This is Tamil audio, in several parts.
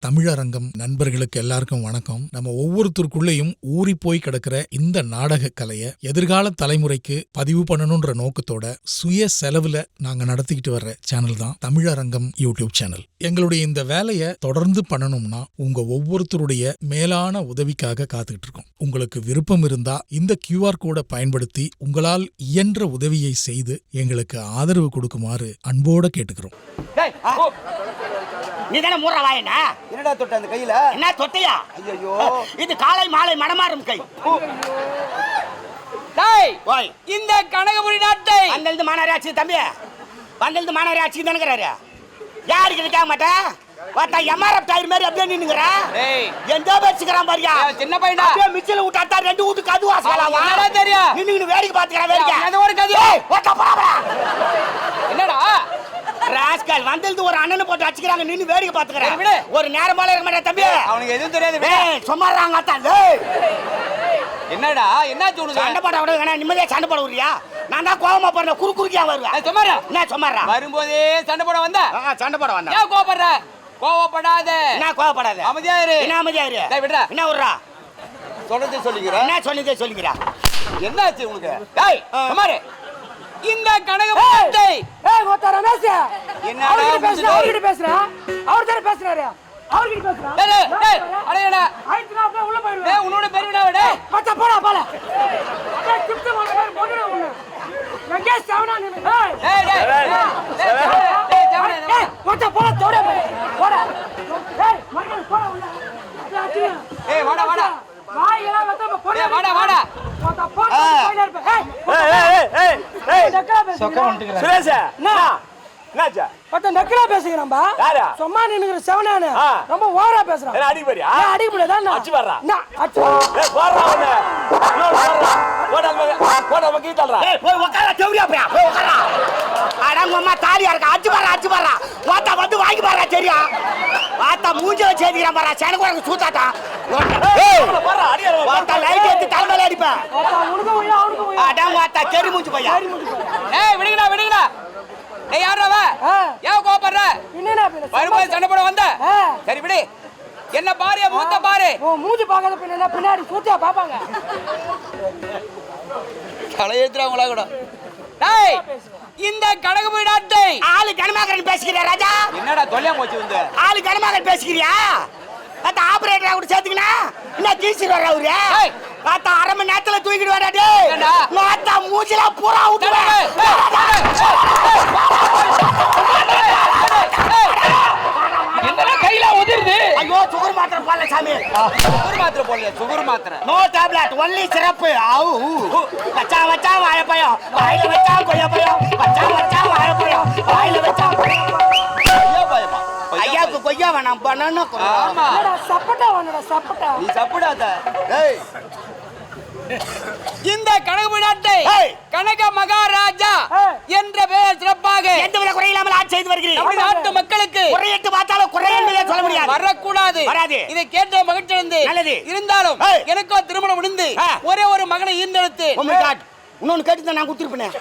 தமிழரங்கம் நண்பர்களுக்கு எல்லாருக்கும் வணக்கம். நம்ம ஒவ்வொருத்தருக்குள்ளேயும் ஊறி போய் கிடக்கிற இந்த நாடக கலையை எதிர்கால தலைமுறைக்கு பதிவு பண்ணணும்ன்ற நோக்கத்தோட சுய செலவுல நாங்க நடத்திக்கிட்டு வர்ற சேனல் தான் தமிழரங்கம் யூடியூப் சேனல். எங்களுடைய இந்த வேலையை தொடர்ந்து பண்ணணும்னா உங்க ஒவ்வொருத்தருடைய மேலான உதவிக்காக காத்துக்கிட்டு இருக்கோம். உங்களுக்கு விருப்பம் இருந்தா இந்த QR கோடை பயன்படுத்தி உங்களால் இயன்ற உதவியை செய்து எங்களுக்கு ஆதரவு கொடுக்குமாறு அன்போட கேட்டுக்கிறோம். நீ தானே மூற வாயனா? என்னடா தொட்ட அந்த கையில? என்ன தொட்டையா? ஐயோ, இது காலை மாலை மடமாறும் கை. டேய், ஓய், இந்த கனகபுரி நாட்டை வந்திருந்து மாநகராட்சி தம்பி, வந்திருந்து மாநகராட்சி தானுங்கிறாரு. யாருக்கு இருக்க மாட்டேன்? பார்த்தா எம்ஆர்எஃப் டயர் மாதிரி அப்படியே நின்னுங்கறா. டேய், எந்த பேச்சுக்கறான் பாரியா? சின்ன பையனா? அப்படியே மிச்சல விட்டாட்டா ரெண்டு வீட்டுக்கு அது வாசலாமா? என்னடா தெரியும்? நின்னு வேடிக்கை பாத்துக்கறா வேடிக்கை. அது ஒரு கதி. ஏய், ஓட்ட போறா. என்னடா? ராஸ்கல் வந்திருந்து ஒரு அண்ணனை போட்டு அடிச்சுக்கறாங்க, நின்னு வேடிக்கை பாத்துக்கறா. விடு. ஒரு நேரமால இருக்க மாட்டே தம்பி. அவனுக்கு எதுவும் தெரியாது. ஏய், சும்மாறாங்க அத்தான். ஏய், என்னடா? என்னாச்சு உனக்கு? சண்டை போட விட வேணா, நிம்மதியா சண்டை போட விடுறியா? நான் தான் கோவமா போறேன், குறுக்கியா வருவேன். சும்மாரா? என்ன சும்மாறா? வரும்போதே சண்டை போட வந்த? சண்டை போட வந்தா. ஏன் கோவப்படுற? கோவப்படாத. என்ன கோவப்படாத? அமைதியா இரு. என்ன அமைதியா இரு? டேய், விடுடா. என்ன விடுறா? சொல்றதே சொல்லிக்கிறேன். என்ன சொல்லிக்கிறா? என்னாச்சு உனக்கு? டேய், சும்மாரு. இந்த கனகபுரி நாட்டை ஏய் மொத்த ரமேஷ் என்னடா அவர்கிட்ட பேசுறா? அவர் தான பேசுறாரு. அவர்கிட்ட பேசுறா? டேய், டேய், அடேடா. ஆயிடுச்சுனா அப்படியே உள்ள போயிடுவே. டேய், உன்னோட பெரியடா டேய். மொத்த போடா போல. ஏய் கிப்ட் போடுற ஒண்ணு. எங்க சவனா நீ? ஏய் டேய், டேய், டேய், ஜவனே. ஏய் மொத்த போடா தோட போடா. ஏய் மொத்த போடா உள்ள. ஏய், வாடா, வாடா. வாயில மொத்த போடா. ஏய், வாடா, வாடா. மொத்த போடா போயில இருப்ப. ஏய் டக்கலா பேசு. சொக்க வந்துட்டீங்க. சுரேஷ், என்ன? என்னாச்சு? மொத்த நக்கலா பேசுறேன்பா. யாரா? சும்மா நின்னுற செவனானே. ஆ. ரொம்ப ஓவரா பேசுறான். என்ன அடி போறியா? ஏய் அடி முடியாதா? அடிச்சு வர்றா. என்ன அடிச்சு? ஏய் போறா அவனே. போடா வக்கீட்டல்றா. ஏய் போய் உட்கார தேவரியா போய். போய் உட்கார. அடங்கம்மா தாலியா இருக்க. அடிச்சு வர்றா. வாத்தா வந்து வாங்கி பாறா சரியா? வாத்தா மூஞ்சில சேதிக்கிறான் பாறா. சனக்கு சூத்தாட்டா. ஏய் போறா அடியா. வாத்தா லைட் எடுத்து தலைமையில அடிப்ப. உனக்கு போய் அவனுக்கு போய். அடங்க வாத்தா கேரி மூஞ்சி பையா. ஏய், விடுங்கடா, விடுங்கடா. ஏய், யாரா அவ? ஏன் கோவப்படுற? என்னடா பேசு? வரும்போது சண்டை போட வந்த? சரி விடு. என்ன பாரு, மூத்த பாரு. ஓ மூஞ்சி பார்க்காத பின்ன பின்னாடி சூத்தியா பாப்பாங்க. தலையேத்துறாங்களா கூட. டேய், இந்த கனகபுரி நாட்டை ஆளு கனமாகரன் பேசிக்கிறியா ராஜா? என்னடா தொல்லையா போச்சு வந்து? ஆளு கனமாகரன் பேசிக்கிறியா? அத்த ஆபரேட்டரா கூட சேர்த்துக்கினா என்ன கீசிர் வர்ற அவரு? ஏய், அத்த அரை மணி நேரத்துல தூக்கிட்டு வரா டேய். ஏண்டா? அத்த மூஞ்சில பூரா விட்டுவே. என்னடா கையில உதிருது? ஐயோ சுகர் மாத்திரை போடல சாமி. சுகர் மாத்திரை போடல, சுகர் மாத்திரை. No tablet only syrup. ஆவு வச்சா வச்சா வாழைப்பழம், வாயில வச்சா கொய்யாப்பழம், வச்சா வச்சா வாழைப்பழம், வாயில வச்சா ஐயா பயமா. ஐயாவுக்கு கொய்யா வேணாம் பண்ணணும். ஆமா, என்னடா சப்பட்டா வந்தடா சப்பட்டா. நீ சாப்பிடாத. ஏய், இந்த கனகபுரி நாட்டை ஏய். கனக மகாராஜா ஏய். என்ற பெயர் சிறப்பாக எந்த வித குறையில்லாமல் ஆட்சி செய்து வருகிறேன். நம்முடைய நாட்டு மக்களுக்கு குறையிட்டு பார்த்தாலும் குறை என்பதை சொல்ல முடியாது. வரக்கூடாது. வராது. இதை கேட்ட மகிழ்ச்சி அடைந்து நல்லது. இருந்தாலும் ஏய். எனக்கோ திருமணம் முடிந்து ஆ. ஒரே ஒரு மகனை ஈர்ந்தெடுத்து Oh my God. இன்னொன்னு கேட்டு நான் கொடுத்துருப்பேன்.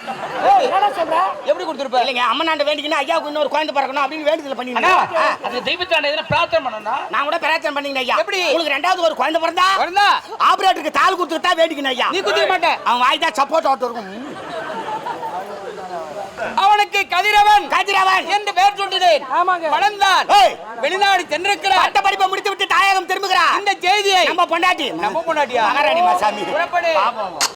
ஏய் என்னடா சொல்ற? எப்படி கொடுத்திருப்ப? இல்லைங்க அம்மனாண்ட வேண்டிக்கினா ஐயாவுக்கு இன்னொரு குழந்தை பிறக்கணும் அப்படின்னு வேண்டுதல் அண்ணா, பண்ணிருந்தேன். அது தெய்வத்தாண்ட எதுனா பிரார்த்தனை பண்ணனா? நான் கூட பிரார்த்தனை பண்ணீங்க ஐயா. எப்படி? உங்களுக்கு ரெண்டாவது ஒரு குழந்தை பிறந்தா வரதா? ஆபரேட்டருக்கு தால் கொடுத்துட்டா வேண்டிக்கணும் ஐயா. நீ குத்திக்க மாட்ட. அவன் வாய் தான் சப்போர்ட் ஆட்டு இருக்கும். அவனுக்கு கதிரவன் கதிரவன் என்று பெயர் சூட்டினேன். ஆமாங்க. வளர்ந்தான். ஏய். வெளிநாடு சென்றிருக்கிறார். பட்ட படிப்பை முடித்து விட்டு தாயகம் திரும்புகிறார். இந்த செய்தியை நம்ம பொண்டாட்டி நம்ம பொண்டாட்டியா? மகாராணி மாசாமி புறப்படு.